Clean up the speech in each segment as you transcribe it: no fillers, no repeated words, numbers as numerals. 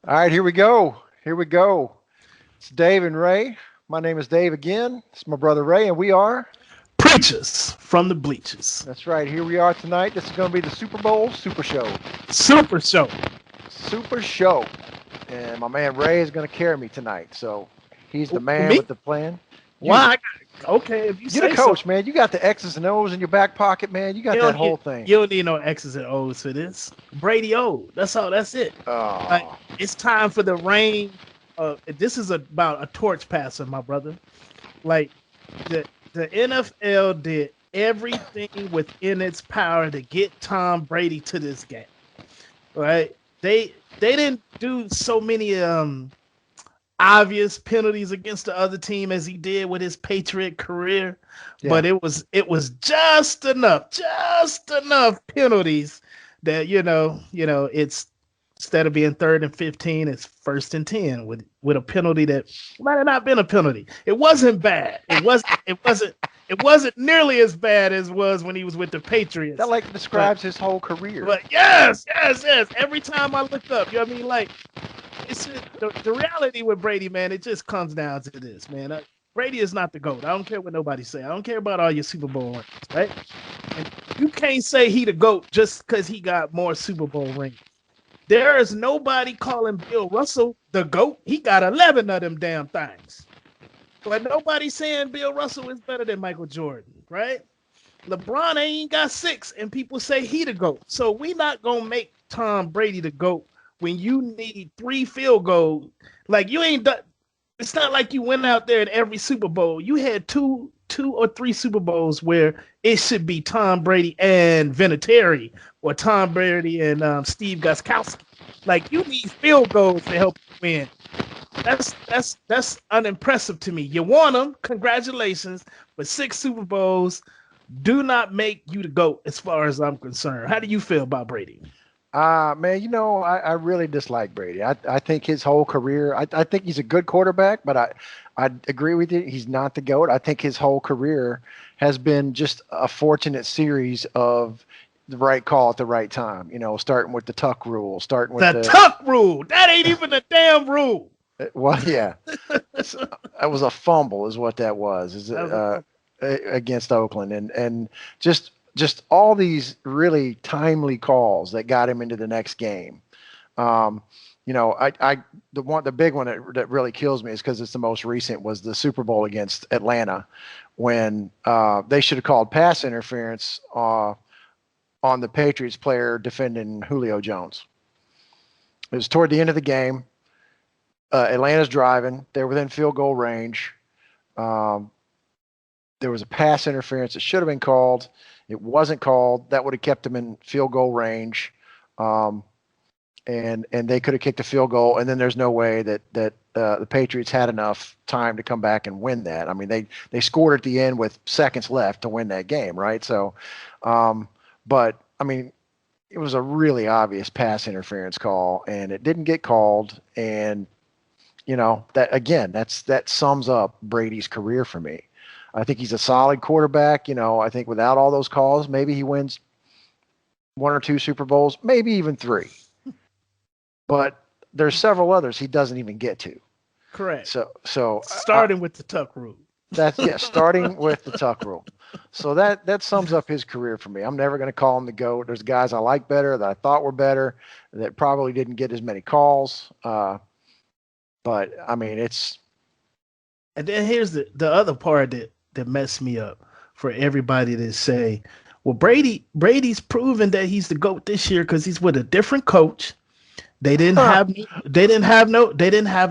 All right, here we go. Here we go. It's Dave and Ray. My name is Dave again. It's my brother Ray, and we are. Preachers from the bleachers. That's right. Here we are tonight. This is going to be the Super Bowl Super Show. Super Show. Super Show. And my man Ray is going to carry me tonight. So he's the man Me? with the plan. You, Why? Okay, if you you're the say so. coach, man. You got the X's and O's in your back pocket, man. You got You that don't whole need thing. you don't need no X's and O's for this. Brady O. That's all. That's it. Like Oh, it's time for the reign. This is about a torch passer, my brother. Like the NFL did everything within its power to get Tom Brady to this game. Right? They didn't do so many obvious penalties against the other team as he did with his Patriot career, yeah. but it was just enough penalties that it's instead of being 3rd and 15, it's 1st and 10 with a penalty that might have not been a penalty. It wasn't bad. It wasn't nearly as bad as was when he was with the Patriots. That like But describes his whole career. but yes. Every time I look up, you know what I mean? Like it's the reality with Brady, man. It just comes down to this, man. Brady is not the GOAT. I don't care what nobody say. I don't care about all your Super Bowl rings, right? And you can't say he the GOAT just because he got more Super Bowl rings. There is nobody calling Bill Russell the GOAT. He got 11 of them damn things. But nobody's saying Bill Russell is better than Michael Jordan, right? LeBron ain't got 6, and people say he the GOAT. So we not gonna make Tom Brady the GOAT when you need 3 field goals. Like you ain't done. It's not like you went out there in every Super Bowl. You had two or three Super Bowls where it should be Tom Brady and Vinatieri or Tom Brady and Steve Gostkowski. Like you need field goals to help you win. That's unimpressive to me. You won them, congratulations, but 6 Super Bowls do not make you the GOAT as far as I'm concerned. How do you feel about Brady? Man, I really dislike Brady. I think his whole career, I think he's a good quarterback, but I agree with you. He's not the GOAT. I think his whole career has been just a fortunate series of the right call at the right time. Starting with the tuck rule, starting with The the, tuck rule. That ain't even a damn rule. well, yeah, that was a fumble, is what that was, That was a fumble. against Oakland, and just all these really timely calls that got him into the next game. Um, the big one that really kills me is because it's the most recent was the Super Bowl against Atlanta when they should have called pass interference on the Patriots player defending Julio Jones. It was toward the end of the game. Atlanta's driving. They're within field goal range. Um, there was a pass interference that should have been called. It wasn't called. That would have kept them in field goal range. Um, and they could have kicked a field goal, and then there's no way that the Patriots had enough time to come back and win that. I mean, they scored at the end with seconds left to win that game, right? So, but I mean, it was a really obvious pass interference call, and it didn't get called. And that again, that sums up Brady's career for me. I think he's a solid quarterback. I think without all those calls, maybe he wins one or two Super Bowls, maybe even three. But there's several others he doesn't even get to. Correct. So Starting with the tuck rule. that's yeah, starting with the tuck rule. So that sums up his career for me. I'm never going to call him the GOAT. There's guys I like better that I thought were better that probably didn't get as many calls. But I mean, it's And then here's the other part that messed me up for everybody to say, well, Brady's proven that he's the GOAT this year because he's with a different coach. They didn't have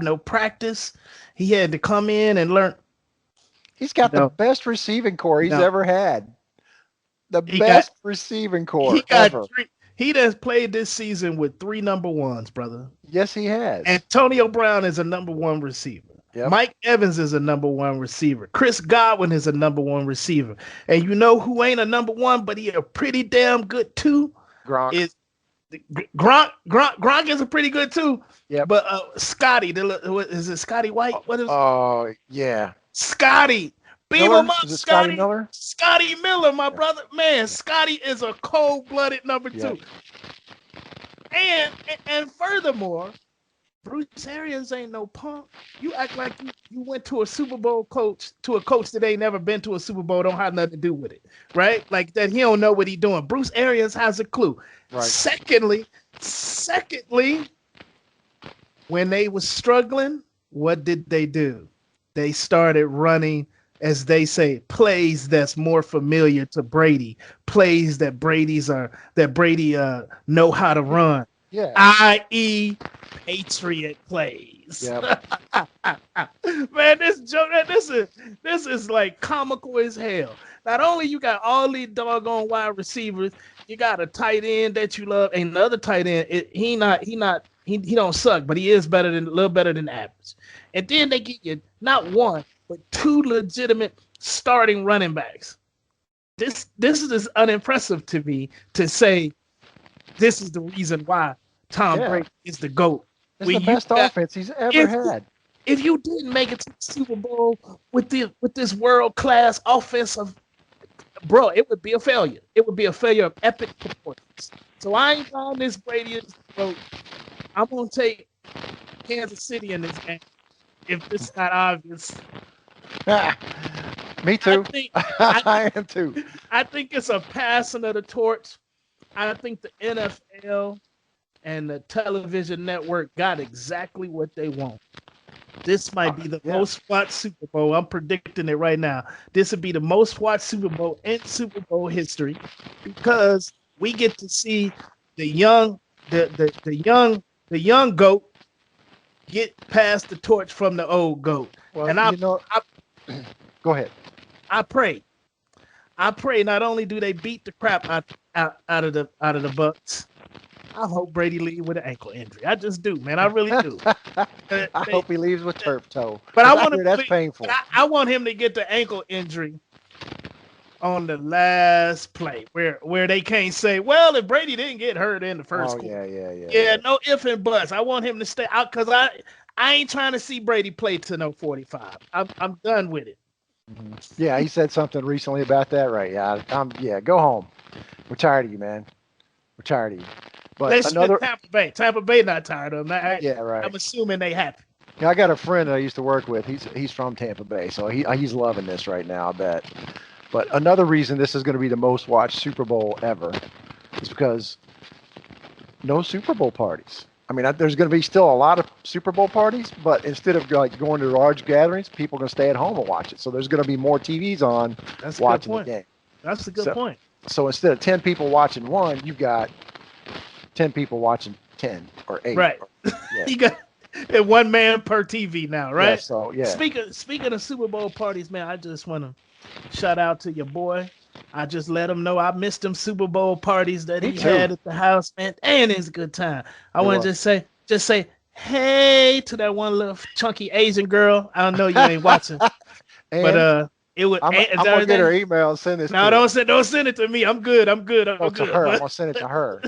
no practice. He had to come in and learn. he's got the No, best receiving core he's no. ever had. The He got best receiving he core got ever. three. He has played this season with 3 number 1s, brother. Yes, he has. Antonio Brown is a number 1 receiver. Yep. Mike Evans is a number 1 receiver. Chris Godwin is a number 1 receiver. And you know who ain't a number 1, but he a pretty damn good too? Gronk. Is Gronk is a pretty good too. Yep. But Scotty, is it Scotty White? What is Oh, yeah. Scotty? Beam Miller? him up, Is it Scotty Scotty. Miller? Scotty Miller, my Yeah. brother. Man, Yeah. Scotty is a cold-blooded number Yeah. 2. And furthermore, Bruce Arians ain't no punk. You act like you went to a Super Bowl coach, to a coach that ain't never been to a Super Bowl, don't have nothing to do with it, right? Like that he don't know what he doing. Bruce Arians has a clue. Right. Secondly, when they was struggling, what did they do? They started running, as they say, plays that's more familiar to Brady, plays that Brady know how to run, Yeah. i.e., Patriot plays. Yep. Man, this is like comical as hell. Not only you got all these doggone wide receivers, you got a tight end that you love, and the other tight end, he don't suck, but he is a little better than average. And then they get you not one, but two legitimate starting running backs. This is unimpressive to me to say this is the reason why Tom Brady is the GOAT. It's the best offense he's ever had. If you didn't make it to the Super Bowl with this world-class offensive, bro, it would be a failure. It would be a failure of epic proportions. So I ain't buying this Brady is the GOAT. I'm going to take Kansas City in this game if this is not obvious. Me too. I am too. I think it's a passing of the torch. I think the NFL and the television network got exactly what they want. This might be the most watched Super Bowl. I'm predicting it right now. This would be the most watched Super Bowl in Super Bowl history because we get to see the young GOAT get past the torch from the old GOAT. Well, and go ahead. I pray not only do they beat the crap out of the Bucks, I hope Brady leaves with an ankle injury. I just do, man. I really do. I hope he leaves with turf toe. But I want that's painful. I want him to get the ankle injury on the last play where they can't say, well, if Brady didn't get hurt in the first quarter. Yeah, no ifs and buts. I want him to stay out because I ain't trying to see Brady play to no 45. I'm done with it. Mm-hmm. Yeah, he said something recently about that, right? Yeah, go home. We're tired of you, man. We're tired of you. But Tampa Bay. Tampa Bay not tired of him. Right. I'm assuming they happy. Yeah, I got a friend that I used to work with. He's from Tampa Bay, so he's loving this right now, I bet. But another reason this is going to be the most watched Super Bowl ever is because no Super Bowl parties. I mean, there's going to be still a lot of Super Bowl parties, but instead of like going to large gatherings, people are going to stay at home and watch it. So there's going to be more TVs on watching the game. That's a good point. So instead of 10 people watching one, you've got 10 people watching 10 or 8. Right. You got one man per TV now, right? Yeah, so, yeah. Speaking of Super Bowl parties, man, I just want to shout out to your boy. I just let him know I missed them Super Bowl parties that he had at the house, man. And it's a good time. I want to just say, hey to that one little chunky Asian girl. I don't know you ain't watching, but it would. I'm gonna get her email and send this. No, don't send it to me. I'm good. I'm good. To her. I'm gonna send it to her.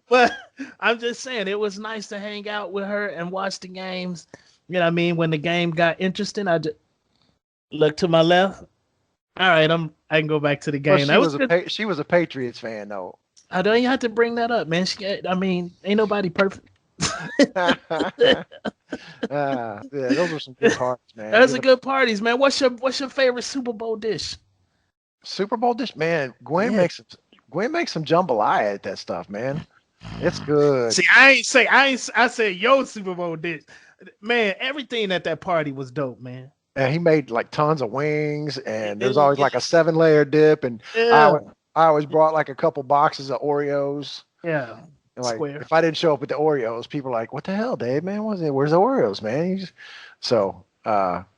but I'm just saying it was nice to hang out with her and watch the games. You know what I mean? When the game got interesting, I just look to my left. All right, I can go back to the game. Well, she was a Patriots fan, though. I don't even have to bring that up, man. Ain't nobody perfect. Yeah, those were some good parties, man. Those are good parties, man. What's your favorite Super Bowl dish? Super Bowl dish, man. Gwen makes some jambalaya at that stuff, man. It's good. See, I said yo Super Bowl dish. Man, everything at that party was dope, man. And he made like tons of wings, and there was always like a 7-layer dip, and I always brought like a couple boxes of Oreos. Yeah. And like if I didn't show up with the Oreos, people are like, "What the hell, Dave? Man, where's the Oreos, man?" So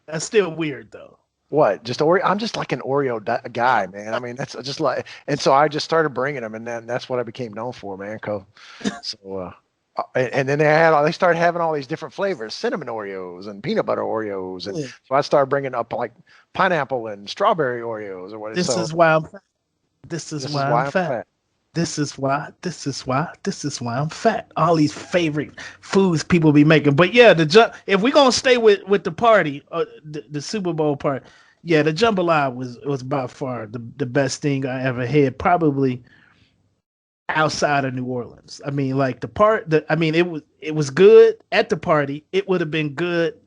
that's still weird, though. What? Just Oreo? I'm just like an Oreo guy, man. I mean, that's just like, and so I just started bringing them, and then that's what I became known for, man. And then they started having all these different flavors, cinnamon Oreos and peanut butter Oreos, and so I started bringing up like pineapple and strawberry Oreos or what. This is why I'm fat. This is why I'm fat. This is why I'm fat. All these favorite foods people be making. But yeah, if we're gonna stay with the party, the Super Bowl part, yeah, the jambalaya was by far the best thing I ever had. Probably outside of New Orleans. I mean, like it was good at the party. It would have been good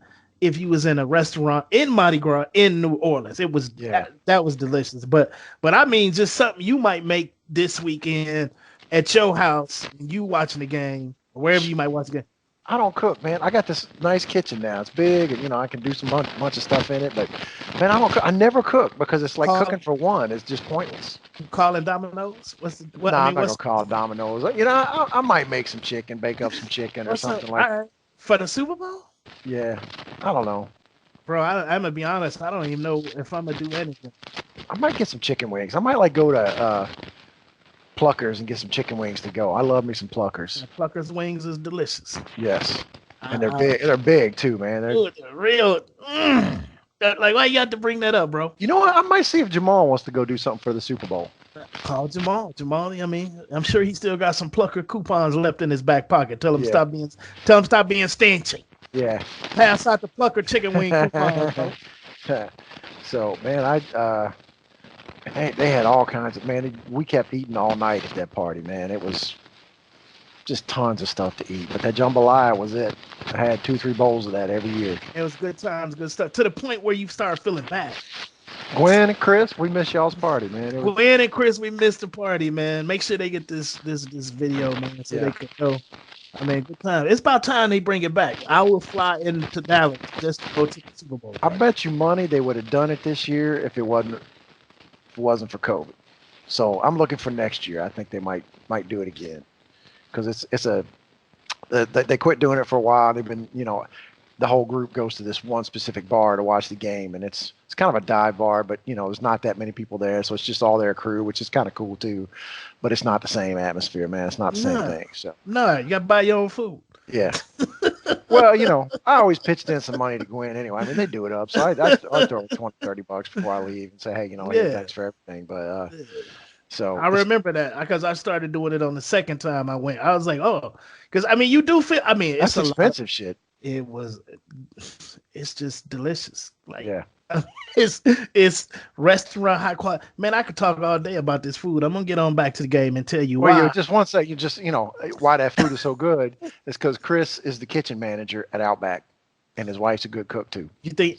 if you was in a restaurant in Mardi Gras in New Orleans. It was Yeah. that was delicious. But I mean, just something you might make this weekend at your house, you watching the game, or wherever you might watch the game. I don't cook, man. I got this nice kitchen now. It's big, and I can do some bunch of stuff in it. But man, I don't. I never cook because it's like Call, cooking for one. It's just pointless. calling Domino's. What's the, what? Nah, I I'm mean, not gonna what's call it Domino's. I might make some chicken, bake up some chicken or what's up? something All like. right. For the Super Bowl? Yeah, I don't know. Bro, I'm gonna be honest. I don't even know if I'm gonna do anything. I might get some chicken wings. I might like go to Pluckers and get some chicken wings to go. I love me some Pluckers. Plucker's wings is delicious. Yes, and they're Uh, big. They're big too, man. Ooh, the real. Like, why you have to bring that up, bro? You know what? I might see if Jamal wants to go do something for the Super Bowl. Call Jamal. Jamal, I mean, I'm sure he still got some Plucker coupons left in his back pocket. Tell him stop being stingy. Yeah. Pass out the Plucker chicken wing coupons, bro. So man, they had all kinds of we kept eating all night at that party, man. It was just tons of stuff to eat. But that jambalaya was it. I had 2-3 bowls of that every year. It was good times, good stuff. To the point where you start feeling bad. Gwen and Chris, we miss y'all's party, man. Gwen and Chris, we missed the party, man. Make sure they get this video, man, so they can know. I mean, good time. It's about time they bring it back. I will fly into Dallas just to go to the Super Bowl. I bet you money they would have done it this year if it wasn't for COVID. So I'm looking for next year. I think they might do it again because they quit doing it for a while. They've been, the whole group goes to this one specific bar to watch the game, and it's kind of a dive bar, but there's not that many people there, so it's just all their crew, which is kind of cool too. But it's not the same atmosphere, man. It's not the same thing. So no, you got to buy your own food. Yeah. Well, I always pitched in some money to Gwen anyway. I mean, they do it up, so I throw $20-$30 before I leave and say, hey, hey, thanks for everything. But so I remember that because I started doing it on the second time I went. I was like, oh, because I mean, you do feel. I mean, that's expensive shit. It's just delicious. Like, yeah, it's restaurant high quality. Man, I could talk all day about this food. I'm gonna get on back to the game and tell you why. You just want to say why that food is so good. It's because Chris is the kitchen manager at Outback, and his wife's a good cook too. You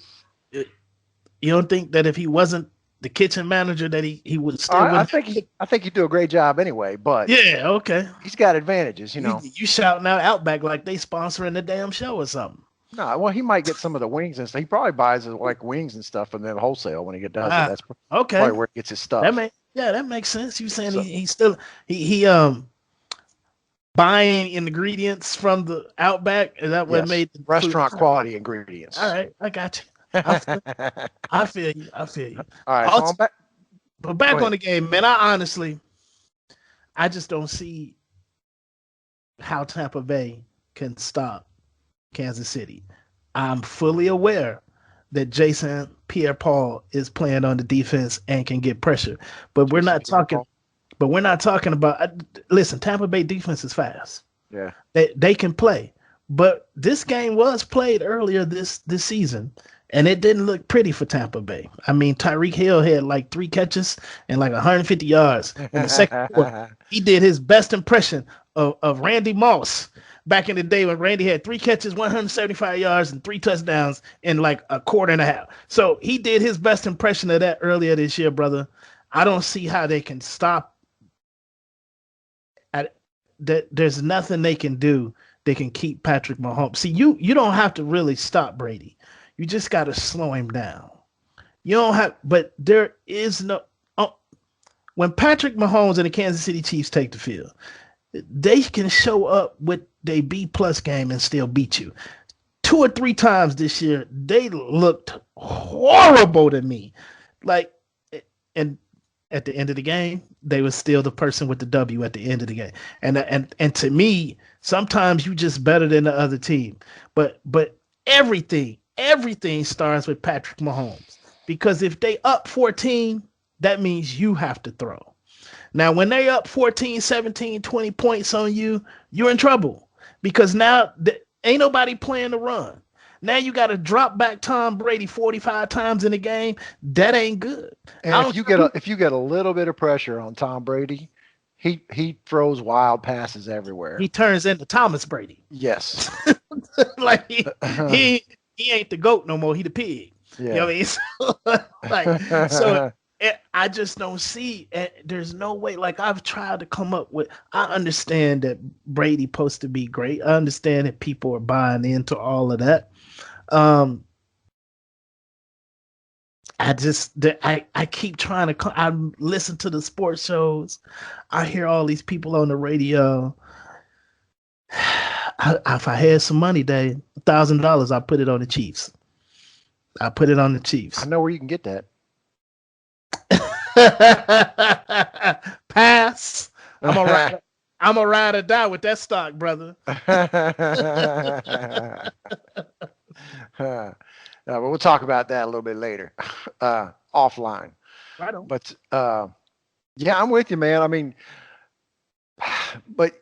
don't think that if he wasn't the kitchen manager that he would still? I think you do a great job anyway. But yeah, okay, he's got advantages. You shouting out Outback like they sponsoring the damn show or something. No, well, he might get some of the wings and stuff. He probably buys like wings and stuff from them wholesale when he does it. That's probably where he gets his stuff. That makes sense. You saying he's still buying ingredients from the Outback? Is that what made the restaurant quality ingredients? All right, I got you. I feel you. All right, also, but back on the game, man. I just don't see how Tampa Bay can stop Kansas City. I'm fully aware that Jason Pierre-Paul is playing on the defense and can get pressure, but we're not talking about. Listen, Tampa Bay defense is fast. Yeah, they can play, but this game was played earlier this season, and it didn't look pretty for Tampa Bay. I mean, Tyreek Hill had like 3 catches and like 150 yards in the second quarter. He did his best impression of Randy Moss back in the day when Randy had 3 catches, 175 yards, and 3 touchdowns in like a quarter and a half. So he did his best impression of that earlier this year, brother. I don't see how they can stop. There's nothing they can do. They can keep Patrick Mahomes. See, you don't have to really stop Brady. You just got to slow him down. You don't have, but there is no. When Patrick Mahomes and the Kansas City Chiefs take the field, they can show up with their B+ game and still beat you. 2 or 3 times this year, they looked horrible to me. Like, and at the end of the game, they were still the person with the W at the end of the game. And to me, sometimes you just better than the other team. But everything starts with Patrick Mahomes. Because if they up 14, that means you have to throw. Now, when they up 14, 17, 20 points on you, you're in trouble. Because now ain't nobody playing the run. Now you got to drop back Tom Brady 45 times in the game. That ain't good. And if you get a little bit of pressure on Tom Brady, he throws wild passes everywhere. He turns into Thomas Brady. Yes. Like he ain't the goat no more. He the pig. You know Yeah. what I mean? So, like so. I just don't see. There's no way. Like I've tried to come up with. I understand that Brady supposed to be great. I understand that people are buying into all of that. Um, I keep trying to. I listen to the sports shows. I hear all these people on the radio. If I had some money, Dave, $1,000, I put it on the Chiefs. I put it on the Chiefs. I know where you can get that. Pass. I'm a ride or die with that stock, brother. But we'll talk about that a little bit later, offline. Right on. But yeah, I'm with you, man. I mean, but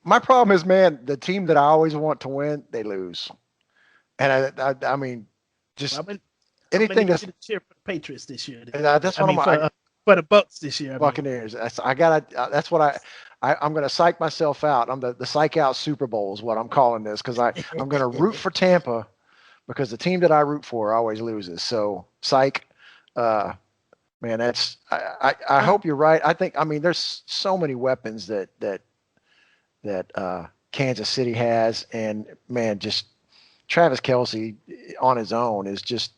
my problem is, man, the team that I always want to win, they lose, and I mean, just anything that's cheer for the Patriots this year. That's one of my for the Bucks this year. Buccaneers. That's what I'm going to psych myself out. I'm the psych out Super Bowl is what I'm calling this because I'm going to root for Tampa because the team that I root for always loses. So psych, man. That's I hope you're right. I mean, there's so many weapons that Kansas City has, and man, just Travis Kelce on his own is just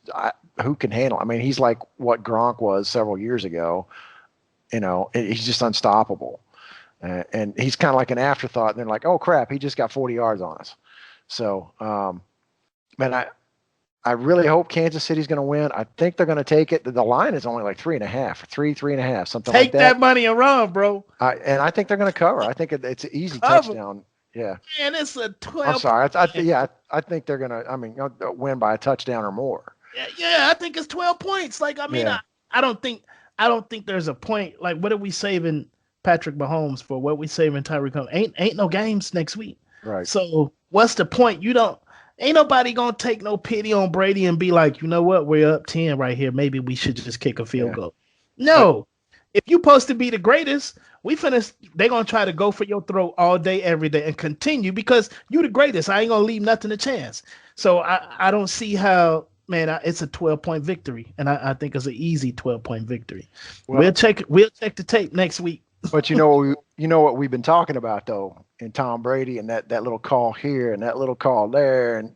who can handle. I mean, he's like what Gronk was several years ago. You know, he's just unstoppable, and he's kind of like an afterthought. And they're like, oh crap, he just got 40 yards on us. So, man, I really hope Kansas City's going to win. I think they're going to take it. The line is only like 3.5, 3.5, something like that. Take that money and run, bro. And I think they're going to cover. I think it's an easy touchdown. Yeah. Man, it's a 12. I'm sorry. I think they're going to, I mean, win by a touchdown or more. Yeah, I think it's 12 points. Like, I mean, I don't think there's a point. Like, what are we saving Patrick Mahomes for? What are we saving Tyreek Hill? Ain't no games next week. Right. So what's the point? Ain't nobody gonna take no pity on Brady and be like, you know what, we're up 10 right here. Maybe we should just kick a field goal. No. If you supposed to be the greatest, they're gonna try to go for your throat all day, every day, and continue because you the greatest. I ain't gonna leave nothing to chance. So I don't see how, man. It's a 12-point victory, and I think it's an easy 12-point victory. Well, we'll check the tape next week. But you know what we've been talking about though, in Tom Brady and that little call here and that little call there, and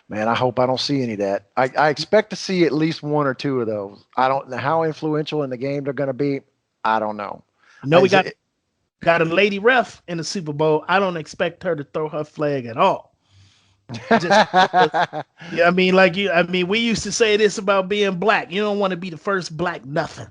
man, I hope I don't see any of that. I expect to see at least one or two of those. I don't know how influential in the game they're going to be. I don't know. No, we got a lady ref in the Super Bowl. I don't expect her to throw her flag at all. I mean, we used to say this about being black. You don't want to be the first black nothing.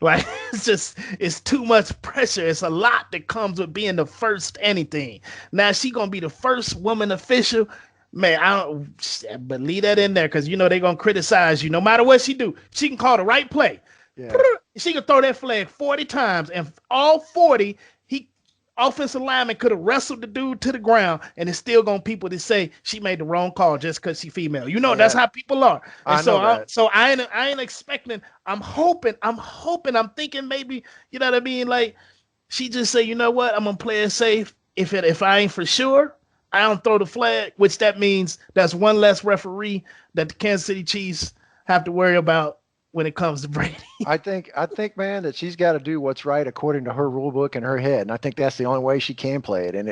Like it's too much pressure. It's a lot that comes with being the first anything. Now she gonna be the first woman official. Man, but leave that in there because they're gonna criticize you no matter what she do. She can call the right play. Yeah. She can throw that flag 40 times, and all 40, offensive lineman could have wrestled the dude to the ground, and it's still gonna people to say she made the wrong call just because she's female. That's how people are. And I ain't expecting. I'm hoping. I'm thinking maybe what I mean. Like she just say, you know what? I'm gonna play it safe. If I ain't for sure, I don't throw the flag. Which that means that's one less referee that the Kansas City Chiefs have to worry about when it comes to Brady. I think, man, that she's got to do what's right according to her rule book in her head, and I think that's the only way she can play it. And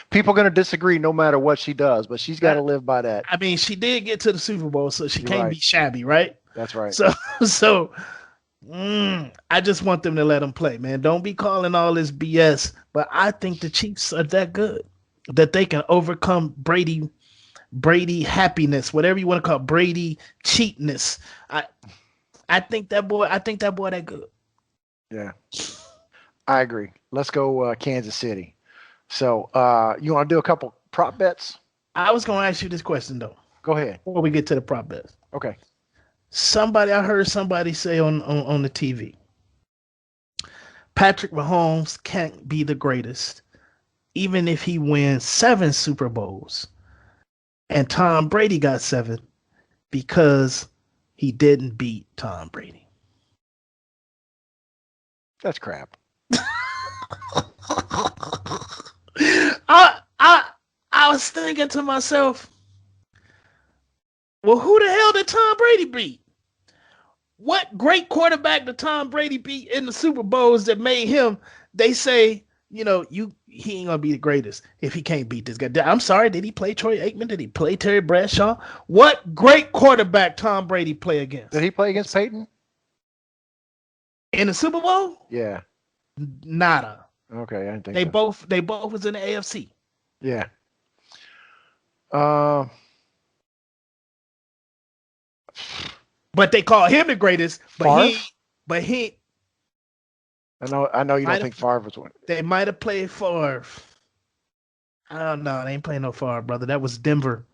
people gonna disagree no matter what she does, but she's got to live by that. I mean, she did get to the Super Bowl, so she can't be shabby, right? That's right. So I just want them to let them play, man. Don't be calling all this BS. But I think the Chiefs are that good that they can overcome Brady happiness, whatever you want to call it, Brady cheatness. I think that boy that good. Yeah, I agree. Let's go Kansas City. So you want to do a couple prop bets? I was going to ask you this question though. Go ahead. Before we get to the prop bets. Okay. I heard somebody say on the TV, Patrick Mahomes can't be the greatest, even if he wins 7 Super Bowls. And Tom Brady got 7 because he didn't beat Tom Brady. That's crap. I was thinking to myself, well, who the hell did Tom Brady beat? What great quarterback did Tom Brady beat in the Super Bowls that made him? They say, he ain't gonna be the greatest if he can't beat this guy. I'm sorry, did he play Troy Aikman? Did he play Terry Bradshaw? What great quarterback Tom Brady play against? Did he play against Peyton in the Super Bowl? Yeah. Nada. Okay, I didn't think they both was in the AFC. Yeah. But they call him the greatest. Favre? But he. I know you don't think Favre was one. They might have played Favre. I don't know. They ain't playing no Favre, brother. That was Denver.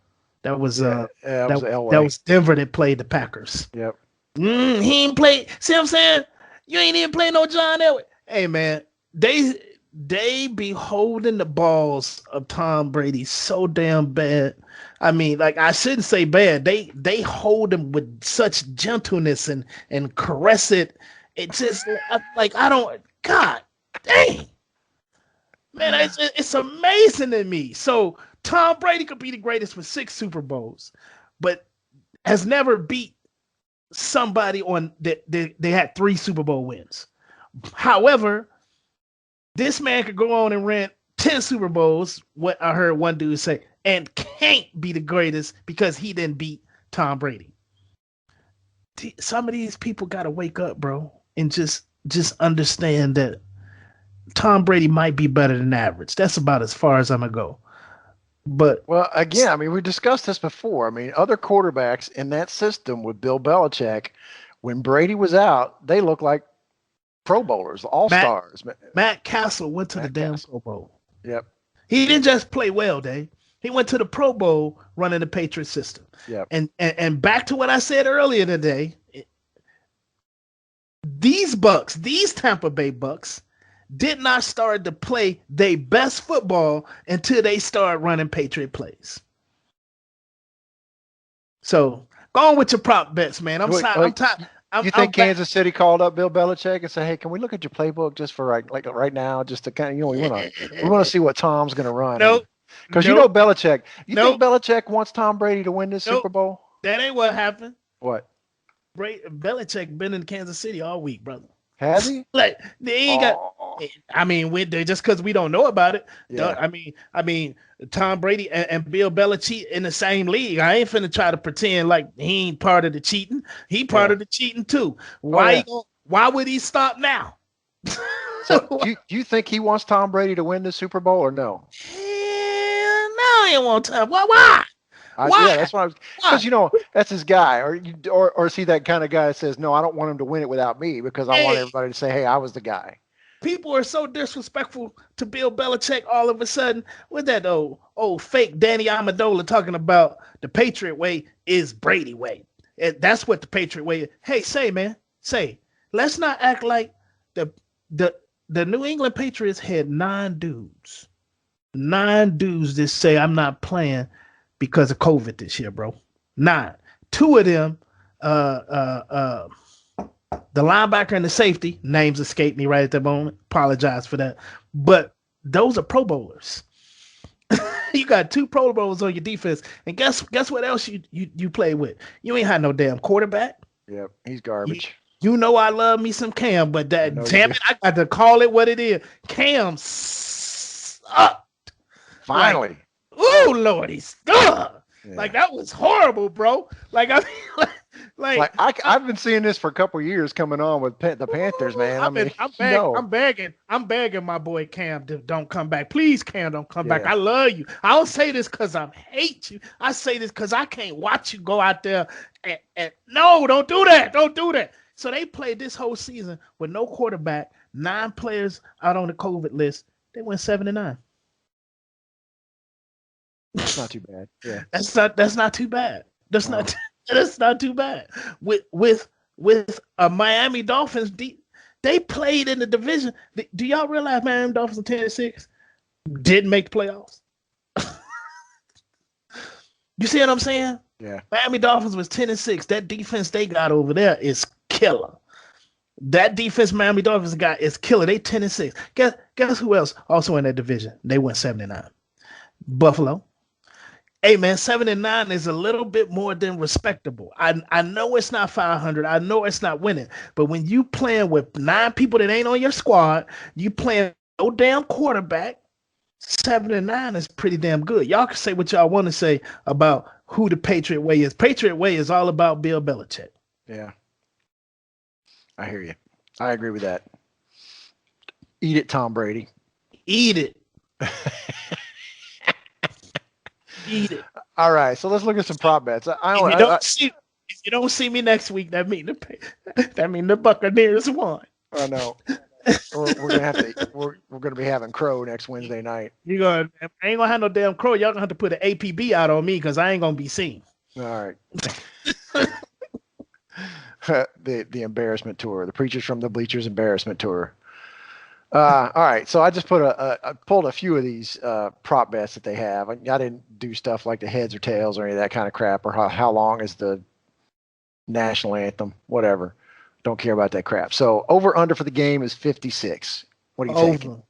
That was that was LA. That was Denver that played the Packers. Yep. He ain't played. See what I'm saying? You ain't even playing no John Elway. Hey man, they be holding the balls of Tom Brady so damn bad. I mean, like, I shouldn't say bad. They hold him with such gentleness and caress it. It's just like, I don't. God dang, man, it's amazing to me. So Tom Brady could be the greatest with 6 Super Bowls, but has never beat somebody on that. They had 3 Super Bowl wins. However, this man could go on and rent 10 Super Bowls, what I heard one dude say, and can't be the greatest because he didn't beat Tom Brady. Some of these people got to wake up, bro, and just understand that Tom Brady might be better than average. That's about as far as I'm going to go. But well, again, I mean, we discussed this before. I mean, other quarterbacks in that system with Bill Belichick, when Brady was out, they looked like Pro Bowlers, all-stars. Matt Castle went to the damn Pro Bowl. Yep. He didn't just play well, Dave. He went to the Pro Bowl running the Patriot system. Yep. And back to what I said earlier today, these Tampa Bay Bucks, did not start to play their best football until they started running Patriot plays. So go on with your prop bets, man. I'm tired. You think Kansas City called up Bill Belichick and said, "Hey, can we look at your playbook just for right now, just to kind of, we want to see what Tom's going to run." Nope. Because Belichick. You think Belichick wants Tom Brady to win this Super Bowl? That ain't what happened. What? Belichick been in Kansas City all week, brother. Has he? Like, they ain't got. I mean, just because we don't know about it. Yeah. I mean, Tom Brady and Bill Belichick in the same league. I ain't finna try to pretend like he ain't part of the cheating. He part of the cheating too. Why would he stop now? So do you think he wants Tom Brady to win the Super Bowl or no? Hell no, he won't. Why? Why? Yeah, that's what I was. Because that's his guy, or is he that kind of guy that says, "No, I don't want him to win it without me because I want everybody to say, hey, I was the guy." People are so disrespectful to Bill Belichick all of a sudden. With that old fake Danny Amendola talking about the Patriot way is Brady way. That's what the Patriot way is. Hey, let's not act like the New England Patriots had 9 dudes that say I'm not playing because of COVID this year, bro. 9. 2 of them, the linebacker and the safety, names escape me right at the moment. Apologize for that. But those are Pro Bowlers. You got 2 Pro Bowlers on your defense. And guess what else you play with? You ain't had no damn quarterback. Yep, he's garbage. You know I love me some Cam, but damn it, I got to call it what it is. Cam sucked. Finally. Oh, Lord, he sucked. Yeah. Like, that was horrible, bro. Like, I mean, I've been seeing this for a couple of years coming on with the Panthers, man. I'm begging my boy Cam to don't come back. Please, Cam, don't come back. I love you. I don't say this because I hate you. I say this because I can't watch you go out there and no, don't do that. Don't do that. So they played this whole season with no quarterback, 9 players out on the COVID list. They went 7-9. That's not too bad. Yeah, that's not too bad. That's not too bad. With a Miami Dolphins, they played in the division. Do y'all realize Miami Dolphins are 10-6 didn't make the playoffs? You see what I'm saying? Yeah. Miami Dolphins was 10-6. That defense they got over there is killer. That defense Miami Dolphins got is killer. They 10-6. Guess who else also in that division? They went 7-9. Buffalo. Hey man, 7-9 is a little bit more than respectable. I know it's not 500. I know it's not winning, but when you playing with 9 people that ain't on your squad, you playing no damn quarterback. 7-9 is pretty damn good. Y'all can say what y'all want to say about who the Patriot Way is. Patriot Way is all about Bill Belichick. Yeah, I hear you. I agree with that. Eat it, Tom Brady. Eat it. Eat it. All right, so let's look at some prop bets. If you don't see me next week, that mean the Buccaneers won. I know. We're gonna be having Crow next Wednesday night. I ain't gonna have no damn Crow. Y'all gonna have to put an APB out on me because I ain't gonna be seen. All right. the embarrassment tour, the Preachers from the Bleachers embarrassment tour. All right, so I just pulled a few of these prop bets that they have. I didn't do stuff like the heads or tails or any of that kind of crap, or how long is the national anthem, whatever. Don't care about that crap. So over under for the game is 56. What are you taking?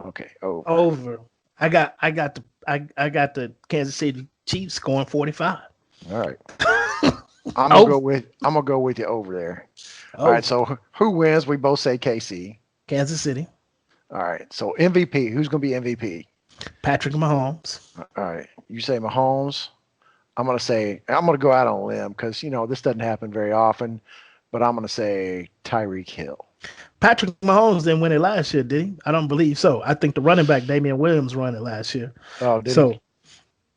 Okay, over. Over. I got the Kansas City Chiefs scoring 45. All right. I'm gonna go with you over there. All right. So who wins? We both say KC. Kansas City. All right. So MVP. Who's gonna be MVP? Patrick Mahomes. All right. You say Mahomes. I'm gonna go out on a limb because this doesn't happen very often, but I'm gonna say Tyreek Hill. Patrick Mahomes didn't win it last year, did he? I don't believe so. I think the running back Damian Williams won it last year. Oh, did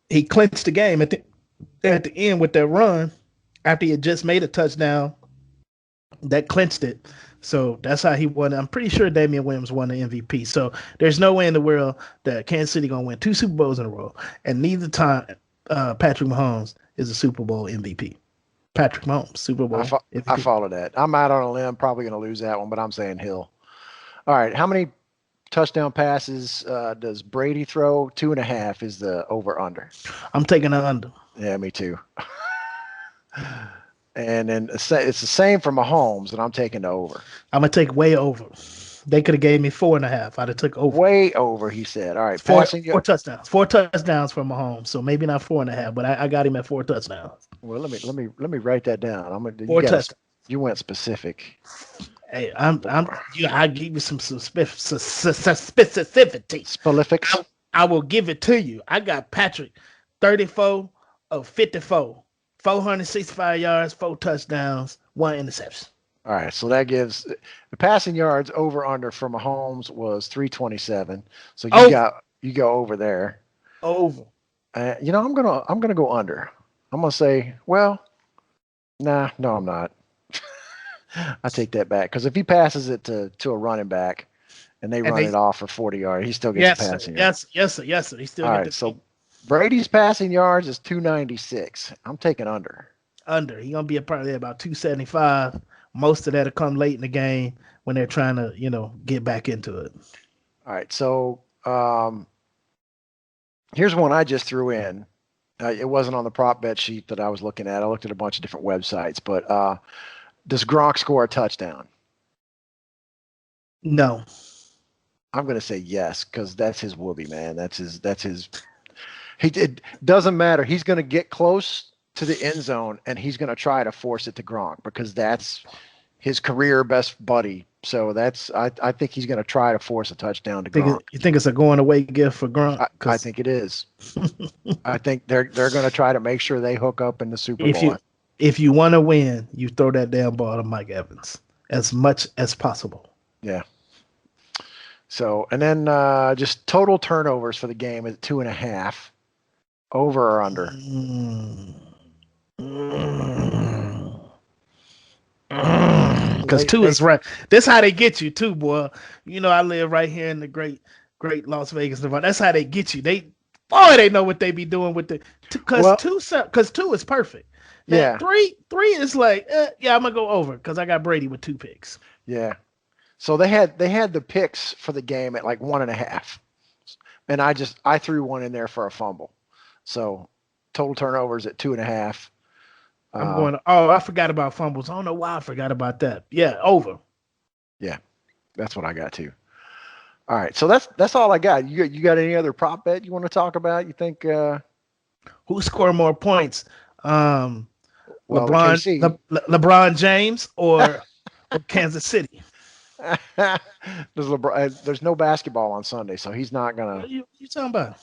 he clinched the game at the end with that run after he had just made a touchdown. That clinched it. So that's how he won. I'm pretty sure Damian Williams won the MVP. So there's no way in the world that Kansas City gonna win 2 Super Bowls in a row, and neither time Patrick Mahomes is a Super Bowl MVP. Patrick Mahomes, Super Bowl MVP. I follow that. I'm out on a limb, probably gonna lose that one, but I'm saying Hill. All right, how many touchdown passes does Brady throw? 2.5 is the over under. I'm taking the under. Yeah, me too. And then it's the same for Mahomes, and I'm taking the over. I'm gonna take way over. They could have gave me 4.5. I'd have took over. Way over, he said. All right, four touchdowns. 4 touchdowns for Mahomes. So maybe not 4.5, but I got him at 4 touchdowns. Well, let me write that down. 4 touchdowns. You went specific. Hey, I give you some specificity. Specifics. I will give it to you. I got Patrick 34 of 54. 465 yards, 4 touchdowns, 1 interception. All right, so that gives the passing yards over under for Mahomes was 327. So you go over there. Over. I'm gonna go under. I'm gonna say, no, I'm not. I take that back because if he passes it to a running back and they run it off for 40 yards, he still gets the passing yards. Yes, sir. He still All gets right, so Brady's passing yards is 296. I'm taking under. Under. He's going to be probably about 275. Most of that will come late in the game when they're trying to, get back into it. All right, so here's one I just threw in. It wasn't on the prop bet sheet that I was looking at. I looked at a bunch of different websites, but does Gronk score a touchdown? No. I'm going to say yes because that's his whoopee, man. That's his. It doesn't matter. He's going to get close to the end zone, and he's going to try to force it to Gronk because that's his career best buddy. So I think he's going to try to force a touchdown to Gronk. You think it's a going away gift for Gronk? I think it is. I think they're going to try to make sure they hook up in the Super Bowl. If you want to win, you throw that damn ball to Mike Evans as much as possible. Yeah. So, and then just total turnovers for the game is 2.5. Over or under? Because 2 is right. That's how they get you too, boy. I live right here in the great Las Vegas, Nevada. That's how they get you. They know what they be doing with the because 2 is perfect. Now, Yeah. 3 is like, I'm gonna go over because I got Brady with 2 picks. Yeah. So they had the picks for the game at like 1.5, and I threw one in there for a fumble. So total turnovers at 2.5. I'm Uh, going. Oh, I forgot about fumbles. I don't know why I forgot about that. Yeah, over. yeah, that's what I got too. All right, so that's all I got. You got any other prop bet you want to talk about? You think? Who scored more points? Um, Well, the KC. LeBron James or Kansas City? There's no basketball on Sunday, so he's not gonna. What you talking about?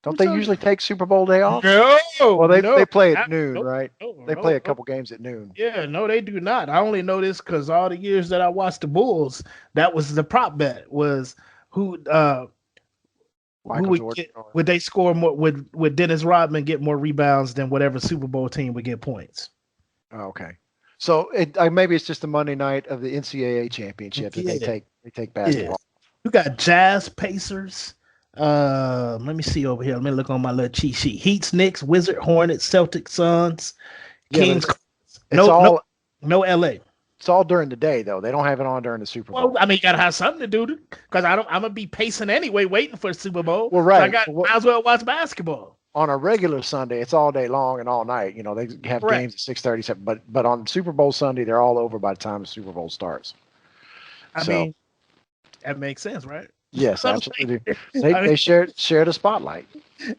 Don't Who they talking usually about? take Super Bowl day offs? No, Well, they no, play at not, noon, no, right? no, They play no, a no. couple games at noon. Yeah, no, they do not. I only know this because all the years that I watched the Bulls, that was the prop bet was who who Michael would Jordan. get would they score more would Dennis Rodman get more rebounds than whatever Super Bowl team would get points. Oh, okay. So maybe it's just the Monday night of the NCAA championship that Yeah, they take yeah. basketball. You got Jazz, Pacers. Let me see over here. Let me look on my little cheat sheet. Heats, Knicks, Wizard, Hornets, Celtics, Suns, Yeah, Kings. but it's No, no, all no. LA. it's all during the day though. They don't have it on during the Super Well, Bowl. I mean, you gotta have something to do because I'm gonna be pacing anyway, waiting for the Super Bowl. Well, So I right. might as well watch basketball. On a regular Sunday, it's all day long and all night. You know, they have Correct. games at 6:37, but on Super Bowl Sunday, they're all over by the time the Super Bowl starts. I So mean, that makes sense, right? yes, I absolutely. mean, They share the spotlight.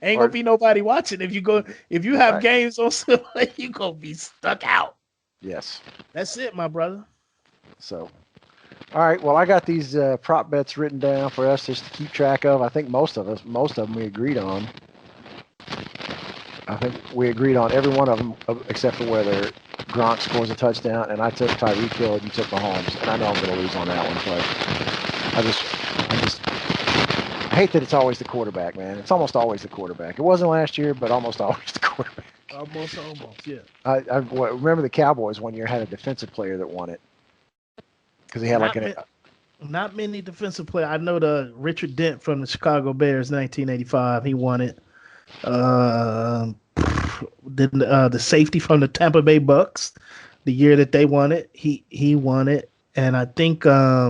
ain't Or gonna be nobody watching if you have right. games on Sunday, you gonna be stuck out. Yes. That's it, my brother. So all right. Well, I got these prop bets written down for us just to keep track of. I think most of them we agreed on. I think we agreed on every one of them except for whether Gronk scores a touchdown, and I took Tyreek Hill and you took Mahomes, and I know I'm going to lose on that one, but I hate that it's always the quarterback, man. It's almost always the quarterback. It wasn't last year, but almost always the quarterback. Almost, yeah. I remember the Cowboys one year had a defensive player that won it because he had Not many defensive players. I know the Richard Dent from the Chicago Bears, 1985. He won it. The safety from the Tampa Bay Bucks, the year that they won it, he won it. And I think I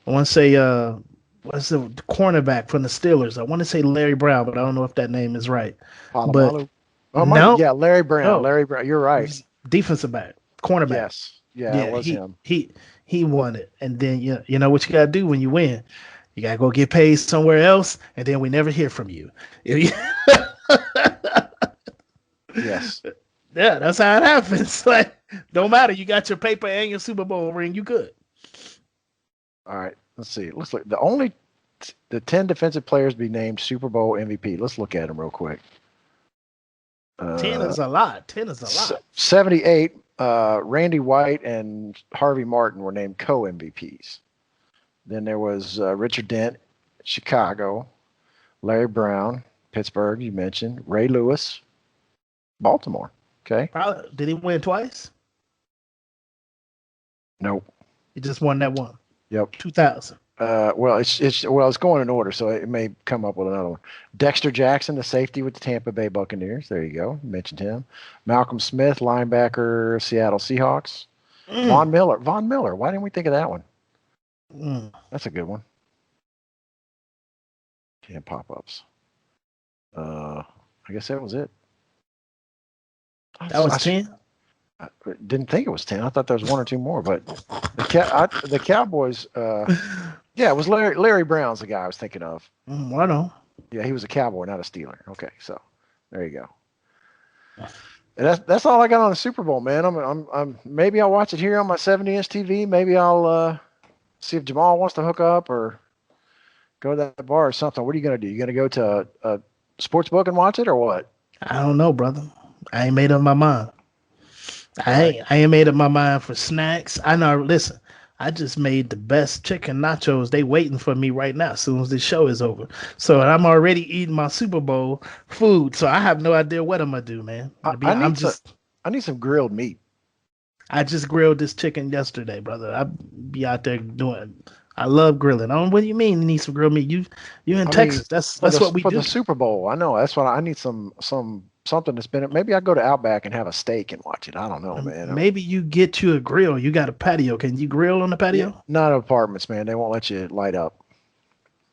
want to say what's the cornerback from the Steelers? I want to say Larry Brown, but I don't know if that name is right. Palomalu. But no, yeah, Larry Brown. no, Larry Brown. You're right. defensive back, cornerback. Yes. Yeah, it was him. He won it. And then you know what you gotta do when you win. You gotta go get paid somewhere else, and then we never hear from you. Yes. Yeah, that's how it happens. Like, don't matter. You got your paper and your Super Bowl ring. You good. All right. Let's see. Let's look. The 10 defensive players be named Super Bowl MVP. Let's look at them real quick. 10 is a lot. 10 is a lot. 78. Randy White and Harvey Martin were named co-MVPs. Then there was Richard Dent, Chicago, Larry Brown, Pittsburgh, you mentioned, Ray Lewis, Baltimore. Okay. Did he win twice? Nope. He just won that one. Yep. 2000. Well, it's going in order, so it may come up with another one. Dexter Jackson, the safety with the Tampa Bay Buccaneers. There you go. You mentioned him. Malcolm Smith, linebacker, Seattle Seahawks. Von Miller. Why didn't we think of that one? That's a good one. Can't pop-ups. I guess that was it. That was 10? I didn't think it was 10. I thought there was one or two more, but the Cowboys, yeah, it was Larry Brown's the guy I was thinking of. I know. Yeah, he was a Cowboy, not a Steeler. Okay, so there you go. And that's all I got on the Super Bowl, man. I'm maybe I'll watch it here on my 70-inch TV. Maybe I'll see if Jamal wants to hook up or go to that bar or something. What are you gonna do? You gonna go to a sports book and watch it or what? I don't know, brother. I ain't made up my mind. I ain't made up my mind for snacks. I know. Listen, I just made the best chicken nachos. They waiting for me right now. As soon as this show is over, so I'm already eating my Super Bowl food. So I have no idea what I'm gonna do, man. I need some grilled meat. I just grilled this chicken yesterday, brother. I be out there doing. I love grilling. What do you mean you need some grilled meat? You in Texas? That's what we do for the Super Bowl. I know. That's what I need. Something that's been. Maybe I go to Outback and have a steak and watch it. I don't know, man. Maybe you get you a grill. You got a patio. Can you grill on the patio? Yeah, not apartments, man. They won't let you light up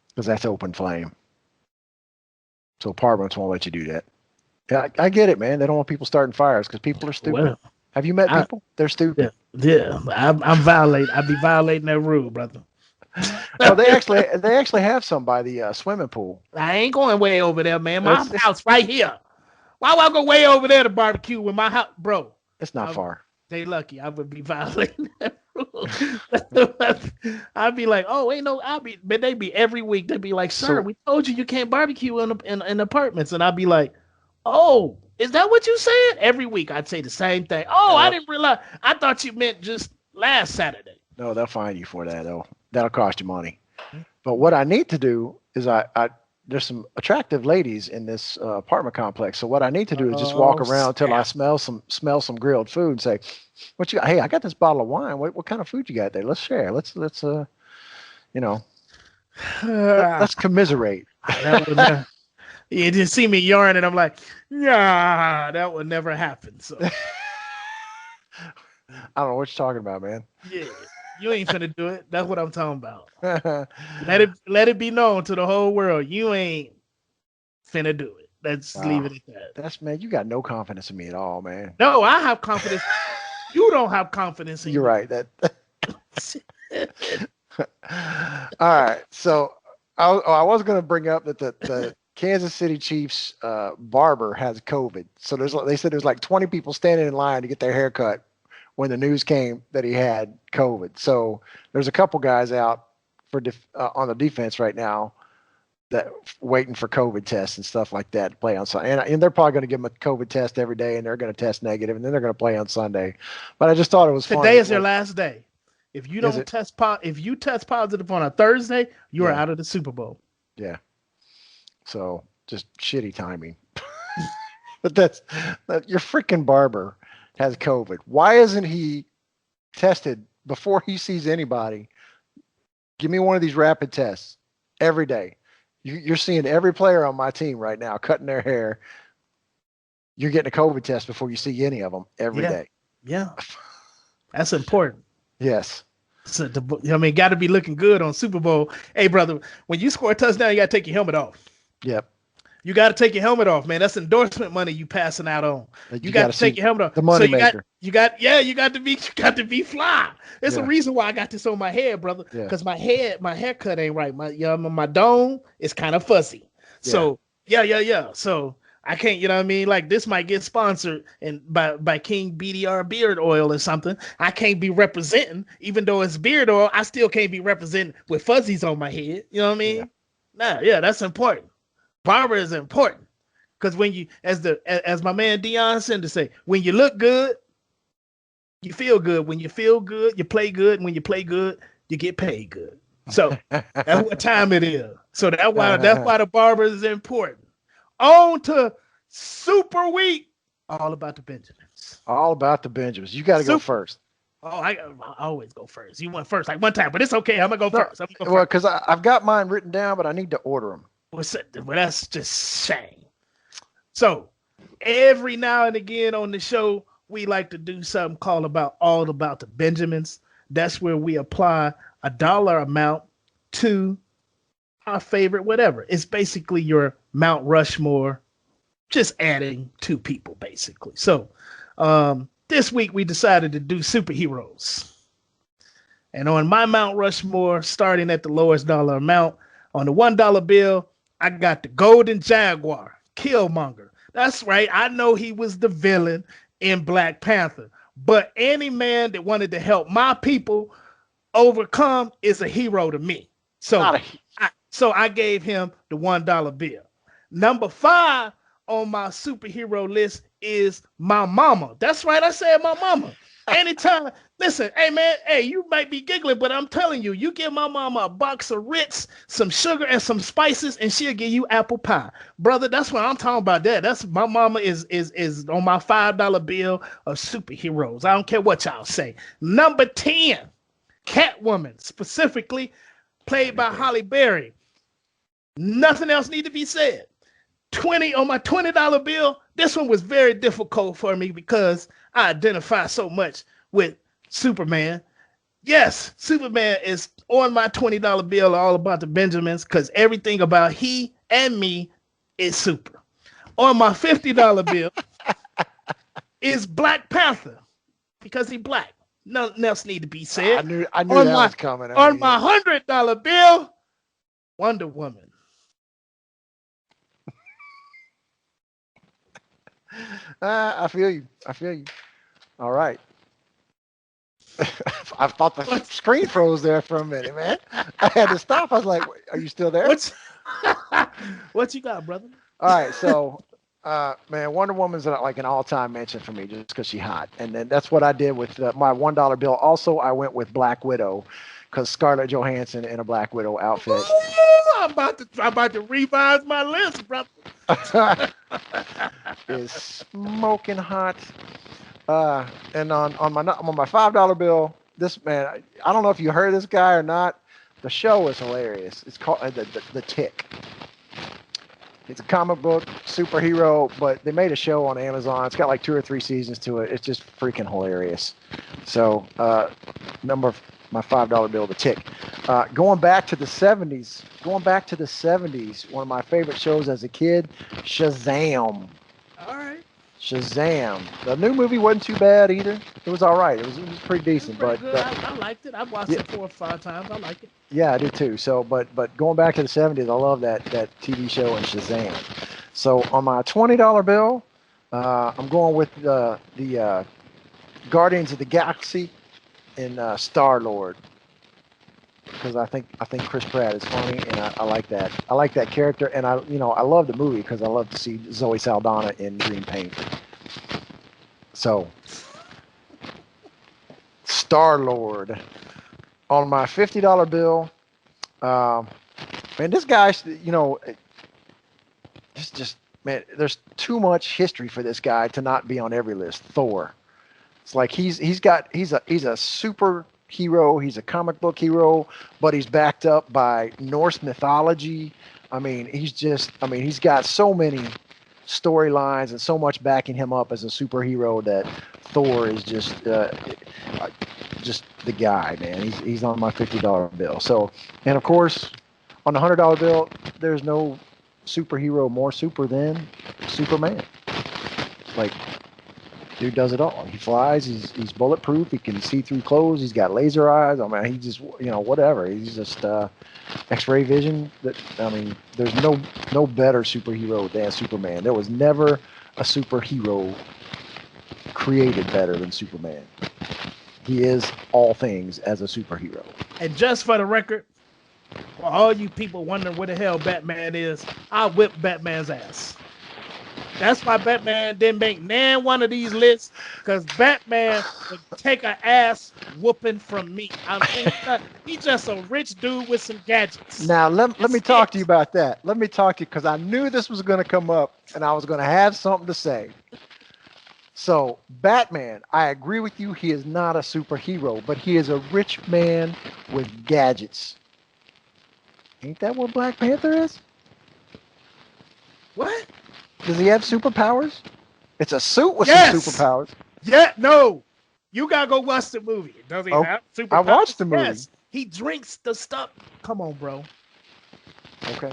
because that's open flame. So apartments won't let you do that. Yeah, I get it, man. They don't want people starting fires because people are stupid. Well, Have you met I people? They're yeah, stupid. yeah. I'm violating. I be violating that rule, brother. Oh, they actually have some by the swimming pool. I ain't going way over there, man. My It's house right here. Why would I go way over there to barbecue with my house, bro? it's not far. They lucky. I would be violating that rule. I'd be like, oh, ain't no. But they be every week. They'd be like, sir, So we told you can't barbecue in apartments, and I'd be like, oh, is that what you said? Every week I'd say the same thing. Oh, I uh, didn't realize. I thought you meant just last Saturday. no, they'll fine you for that though. That'll cost you money. But what I need to do is I there's some attractive ladies in this apartment complex. So what I need to do is just walk Oh, around till I snap. smell some grilled food and say, "What you got? Hey, I got this bottle of wine. What kind of food you got there? Let's share. Let's you know let's commiserate." That would you just see me yarn, and I'm like, nah, that would never happen. So I don't know what you're talking about, man. yeah, you ain't finna do it. That's what I'm talking about. Let it be known to the whole world, you ain't finna do it. Let's leave Wow. it at that. That's man, you got no confidence in me at all, man. No, I have confidence. You don't have confidence in You're you. right. That all right. So I was going to bring up that the Kansas City Chiefs barber has COVID. So they said there's like 20 people standing in line to get their hair cut when the news came that he had COVID. So there's a couple guys out on the defense right now that waiting for COVID tests and stuff like that to play on Sunday. And they're probably going to give them a COVID test every day, and they're going to test negative, and then they're going to play on Sunday. But I just thought it was funny. Today is your last day. If you Is don't it? if you test positive on a Thursday, you are Yeah. out of the Super Bowl. Yeah. So just shitty timing. But your freaking barber has COVID. Why isn't he tested before he sees anybody? Give me one of these rapid tests every day. You're seeing every player on my team right now cutting their hair. You're getting a COVID test before you see any of them every Yeah. day. Yeah, that's important. Yes. So got to be looking good on Super Bowl. Hey, brother, when you score a touchdown, you got to take your helmet off. Yep. You got to take your helmet off, man. That's endorsement money you passing out on. You got to take your helmet off. The money so maker. You got to be fly. There's a Yeah. reason why I got this on my head, brother. Yeah. Because my haircut ain't right. My dome is kind of fuzzy. So yeah. So I can't, you know what I mean? Like this might get sponsored and by King BDR beard oil or something. I can't be representing, even though it's beard oil. I still can't be representing with fuzzies on my head. You know what I mean? Yeah, that's important. Barber is important because when you, as my man Deion Sanders say, when you look good, you feel good. When you feel good, you play good. And when you play good, you get paid good. So that's what time it is. So that's why the barber is important. On to Super Week. All about the Benjamins. All about the Benjamins. You got to go first. Oh, I always go first. You went first like one time, but it's okay. I'm gonna go first. Well, because I've got mine written down, but I need to order them. Well, that's just shame. So every now and again on the show, we like to do something called all about the Benjamins. That's where we apply a dollar amount to our favorite whatever. It's basically your Mount Rushmore, just adding two people basically. So this week we decided to do superheroes. And on my Mount Rushmore, starting at the lowest dollar amount, on the $1 bill, I got the Golden Jaguar, Killmonger. That's right. I know he was the villain in Black Panther, but any man that wanted to help my people overcome is a hero to me. So I gave him the $1 bill. Number 5 on my superhero list is my mama. That's right. I said my mama. Anytime, listen, hey man, you might be giggling, but I'm telling you, you give my mama a box of Ritz, some sugar and some spices, and she'll give you apple pie. Brother, that's what I'm talking about. That's my mama is on my $5 bill of superheroes. I don't care what y'all say. Number 10, Catwoman, specifically played by Halle Berry. Nothing else need to be said. 20 on my $20 bill. This one was very difficult for me because I identify so much with Superman. Yes, Superman is on my $20 bill, all about the Benjamins, because everything about he and me is super. On my $50 bill is Black Panther because he black. Nothing else need to be said. I knew on that my was coming. on my $100 bill, Wonder Woman. I feel you. I feel you. All right. I thought the screen froze there for a minute, man. I had to stop. I was like, "Are you still there?" What you got, brother? All right, so man, Wonder Woman's like an all-time mention for me just because she's hot, and then that's what I did with my $1 bill. Also, I went with Black Widow because Scarlett Johansson in a Black Widow outfit. Ooh, I'm about to revise my list, brother. Is smoking hot. And on my $5 bill, this man, I don't know if you heard this guy or not. The show is hilarious. It's called the Tick. It's a comic book superhero, but they made a show on Amazon. It's got like 2 or 3 seasons to it. It's just freaking hilarious. So, my $5 bill, the Tick. Going back to the 70s, one of my favorite shows as a kid, Shazam. All right. Shazam. The new movie wasn't too bad either. It was all right. It was pretty decent. Pretty good. I liked it. I've watched it 4 or 5 times. I like it. Yeah, I did too. So, but going back to the 70s, I love that TV show and Shazam. So on my $20 bill, I'm going with the Guardians of the Galaxy and Star-Lord because I think Chris Pratt is funny and I like that. I like that character and I love the movie because I love to see Zoe Saldana in green paint. So Star-Lord. On my $50 bill, man, this guy, just man, there's too much history for this guy to not be on every list. Thor. It's like he's a super hero. He's a comic book hero, but he's backed up by Norse mythology. I mean, he's got so many storylines and so much backing him up as a superhero that Thor is just the guy, man. He's on my $50 bill. So, and of course, on the $100 bill, there's no superhero more super than Superman. Like, dude does it all. He flies. He's bulletproof. He can see through clothes. He's got laser eyes. I mean, he just whatever. He's just X-ray vision. There's no better superhero than Superman. There was never a superhero created better than Superman. He is all things as a superhero. And just for the record, for all you people wondering where the hell Batman is, I whipped Batman's ass. That's why Batman didn't make nan one of these lists, because Batman would take an ass whooping from me. He's just a rich dude with some gadgets. Now, let me talk to you about that. Let me talk to you, because I knew this was going to come up, and I was going to have something to say. So, Batman, I agree with you. He is not a superhero, but he is a rich man with gadgets. Ain't that what Black Panther is? What? Does he have superpowers? It's a suit with some superpowers. Yeah, no. You gotta go watch the movie. Does he have superpowers? I watched the movie. Yes. He drinks the stuff. Come on, bro. Okay.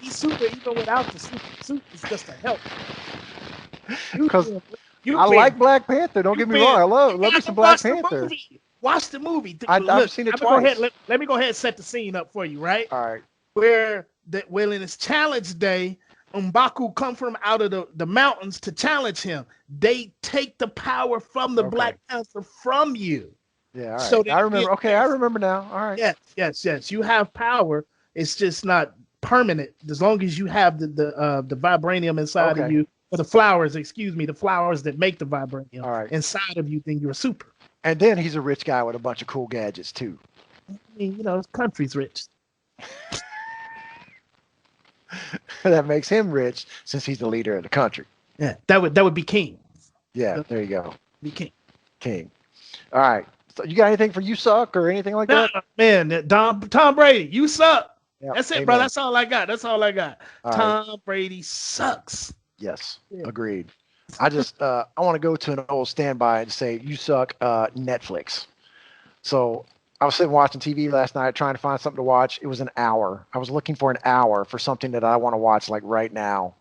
He's super even without the suit. The suit is just a help. Because I like Black Panther. Don't get me wrong. I love me some Black Panther. Watch the movie. I've seen it twice. Let me go ahead and set the scene up for you, right? All right. Where in his challenge day, M'Baku come from out of the mountains to challenge him. They take the power from the Black Panther from you. Yeah, all right. So I remember. I remember now. All right. Yes. You have power. It's just not permanent. As long as you have the vibranium inside of you, or the flowers that make the vibranium inside of you, then you're super. And then he's a rich guy with a bunch of cool gadgets too. I mean, the country's rich. That makes him rich since he's the leader of the country. Yeah, that would be king. Yeah, there you go. Be king. King. All right. So you got anything for you suck or anything like that? Man, Tom Brady, you suck. Yep. That's it, bro. That's all I got. All Tom Brady sucks. Yes, agreed. I just I want to go to an old standby and say you suck, Netflix. So I was sitting watching TV last night trying to find something to watch. It was an hour. I was looking for an hour for something that I want to watch like right now.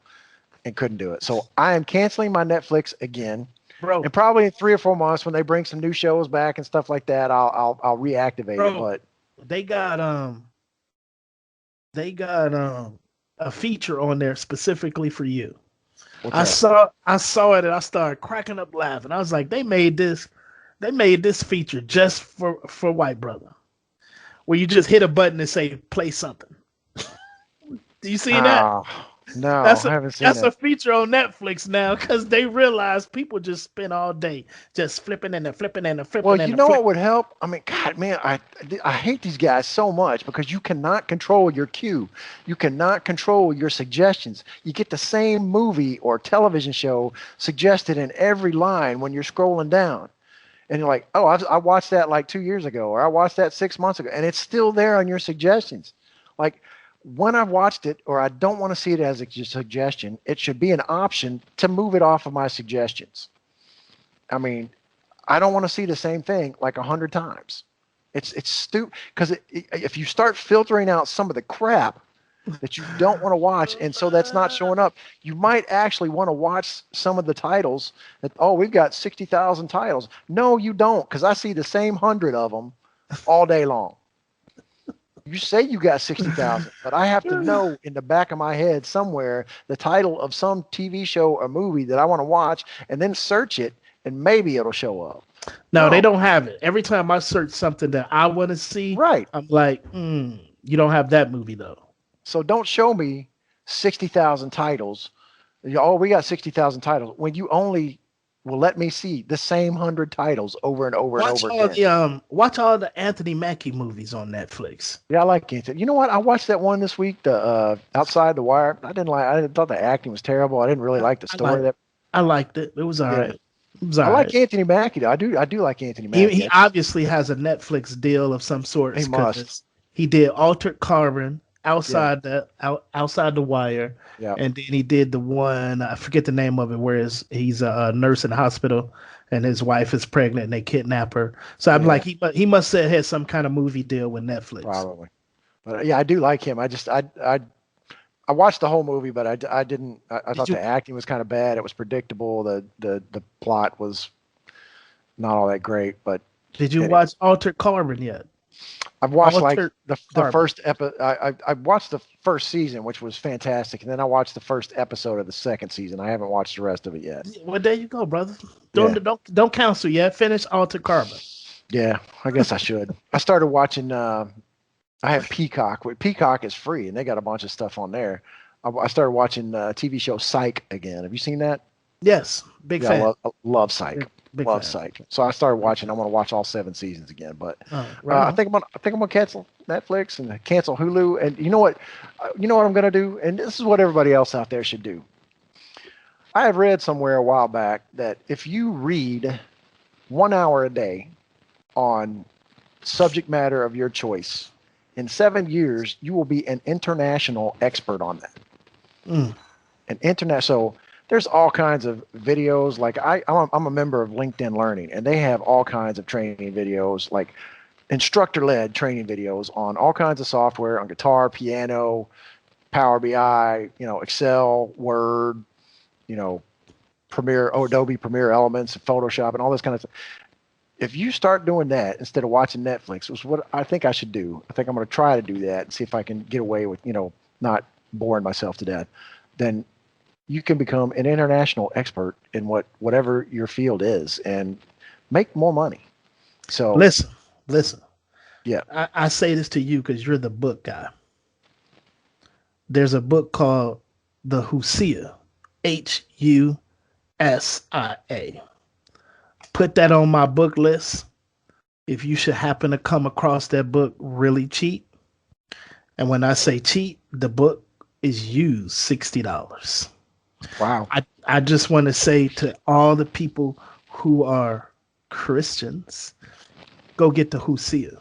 and couldn't do it. So I am canceling my Netflix again. bro. And probably in 3 or 4 months when they bring some new shows back and stuff like that, I'll reactivate it. Bro, But they got they got a feature on there specifically for you. what's that? I saw it and I started cracking up laughing. I was like, they made this feature just for white brother, where you just hit a button and say play something. Do you see that? Oh, no, That's I a haven't seen that's a it. feature on Netflix now because they realize people just spend all day just flipping and flipping and Well, flipping you and know what flipping. would help? I mean, God, man, I hate these guys so much because you cannot control your cue. You cannot control your suggestions. You get the same movie or television show suggested in every line when you're scrolling down. And you're like, oh, I watched that like 2 years ago, or I watched that 6 months ago, and it's still there on your suggestions. Like when I've watched it, or I don't want to see it as a suggestion, it should be an option to move it off of my suggestions. I mean, I don't want to see the same thing like 100 times. It's stupid because if you start filtering out some of the crap that you don't want to watch, and so that's not showing up, you might actually want to watch some of the titles. That oh, we've got 60,000 titles. No, you don't, because I see the same 100 of them all day long. You say you got 60,000, but I have to know in the back of my head somewhere the title of some TV show or movie that I want to watch, and then search it, and maybe it'll show up. No, they No, don't have it. Every time I search something that I want to see, right. I'm like, you don't have that movie though. So don't show me 60,000 titles. Oh, we got 60,000 titles when you only will let me see the same 100 titles over and over and over again. Watch all the Anthony Mackie movies on Netflix. Yeah, I like it. You know what? I watched that one this week, the Outside the Wire. I thought the acting was terrible. I didn't really like the I story. like I liked it. It was all Yeah, right. It was I all like right. Anthony Mackie though. I do like Anthony He, Mackie. he obviously has a Netflix deal of some He sorts must. because he did Altered Carbon, Yeah, outside the wire, yeah, and then he did the one I forget the name of it, where he's a nurse in the hospital and his wife is pregnant and they kidnap her. So I'm yeah, like, he must have had some kind of movie deal with Netflix. probably. But yeah, I do like him. I watched the whole movie, but I didn't. I Did thought you the acting was kind of bad. It was predictable. The plot was not all that great. But did you anyway, watch Altered Carbon yet? I've watched like Altered the Carbon. first episode. I watched the first season, which was fantastic, and then I watched the first episode of the second season. I haven't watched the rest of it yet. Well, there you go, brother. Yeah, Don't cancel yet. Finish Altered Carbon. yeah. I guess I should. I started watching. I have Peacock. Peacock is free, and they got a bunch of stuff on there. I started watching TV show Psych again. Have you seen that? Yes, big Yeah, fan. I love Psych. Big Love fan. Psych. So I started watching. I want to watch all 7 seasons again. But Right I on. think I'm gonna cancel Netflix and cancel Hulu. And you know what? You know what I'm gonna do? And this is what everybody else out there should do. I have read somewhere a while back that if you read 1 hour a day on subject matter of your choice, in 7 years you will be an international expert on that. Mm. An internet. So there's all kinds of videos. Like I'm a member of LinkedIn Learning, and they have all kinds of training videos, like instructor-led training videos on all kinds of software, on guitar, piano, Power BI, Excel, Word, Premiere, Adobe Premiere Elements, Photoshop, and all this kind of stuff. If you start doing that instead of watching Netflix, which is what I think I should do. I think I'm going to try to do that and see if I can get away with, not boring myself to death. Then you can become an international expert in whatever your field is and make more money. So Listen. yeah, I say this to you because you're the book guy. There's a book called The Husia, HUSIA. Put that on my book list. If you should happen to come across that book really cheap, and when I say cheap, the book is used $60. wow, I just want to say to all the people who are Christians, go get the Husia.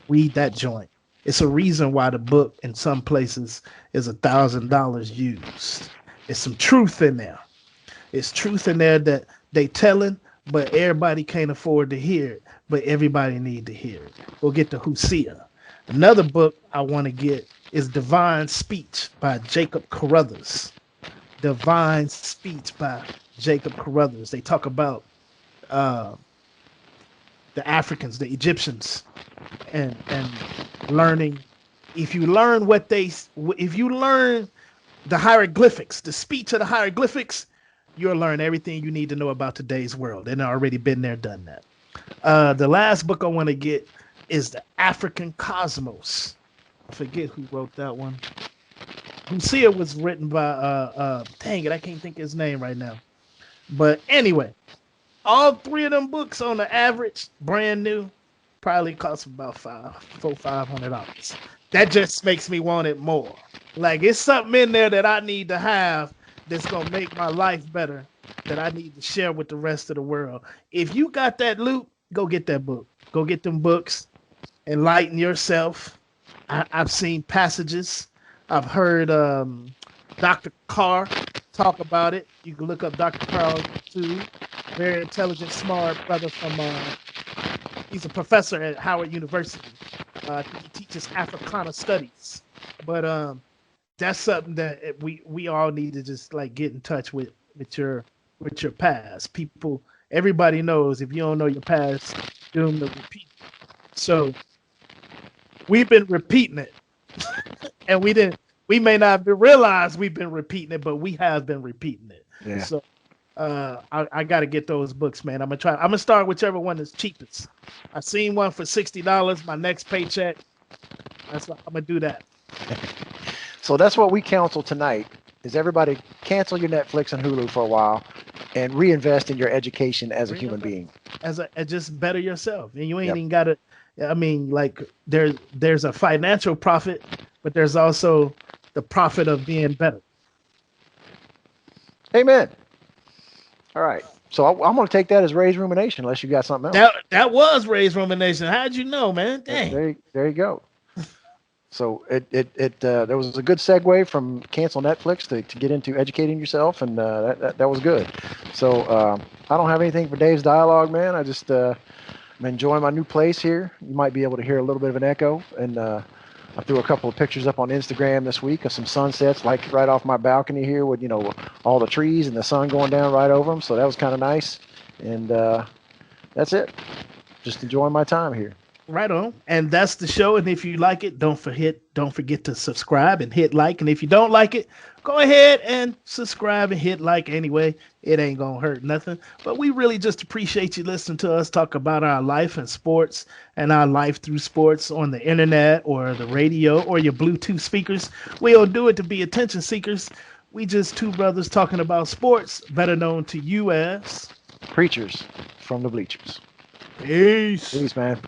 Read that joint. It's a reason why the book in some places is $1,000 used. There's some truth in there. It's truth in there that they telling, but everybody can't afford to hear it. But everybody need to hear it. Go get the Husia. Another book I want to get is Divine Speech by Jacob Carruthers. Divine Speech by Jacob Carruthers. They talk about uh, the Africans, the Egyptians, and learning. If you learn if you learn the hieroglyphics, the speech of the hieroglyphics, you'll learn everything you need to know about today's world. And already been there, done that. The last book I want to get is The African Cosmos. I forget who wrote that one. Lucia was written by dang it, I can't think of his name right now. But anyway, all three of them books on the average, brand new, probably cost about $500. That just makes me want it more. Like it's something in there that I need to have that's gonna make my life better, that I need to share with the rest of the world. If you got that loot, go get that book. Go get them books. Enlighten yourself. I've seen passages. I've heard Dr. Carr talk about it. You can look up Dr. Carr too. Very intelligent, smart brother from. He's a professor at Howard University. He teaches Africana studies. But that's something that we all need to just like get in touch with your past. Everybody knows if you don't know your past, doomed to repeat. So we've been repeating it, and we may not realize we've been repeating it, but we have been repeating it. Yeah. So I got to get those books, man. I'm gonna start whichever one is cheapest. I seen one for $60. My next paycheck, that's what I'm gonna do that. So that's what we counsel tonight. Is everybody cancel your Netflix and Hulu for a while, and reinvest in your education as a human being. As just better yourself, and you ain't even got to. I mean, like there's a financial profit, but there's also the profit of being better. Amen. All right. So I'm going to take that as Ray's rumination, unless you got something else. That was Ray's rumination. How'd you know, man? Dang. There you go. So there was a good segue from cancel Netflix to get into educating yourself, and that was good. So I don't have anything for Dave's dialogue, man. I just I'm enjoying my new place here. You might be able to hear a little bit of an echo, and I threw a couple of pictures up on Instagram this week of some sunsets, like right off my balcony here, with all the trees and the sun going down right over them. So that was kind of nice, and that's it. Just enjoying my time here. Right on. And that's the show. And if you like it, don't forget to subscribe and hit like. And if you don't like it, go ahead and subscribe and hit like anyway. It ain't gonna hurt nothing. But we really just appreciate you listening to us talk about our life and sports, and our life through sports on the internet or the radio or your Bluetooth speakers. We don't do it to be attention seekers. We just two brothers talking about sports, better known to you as Preachers from the Bleachers. Peace. Peace, man.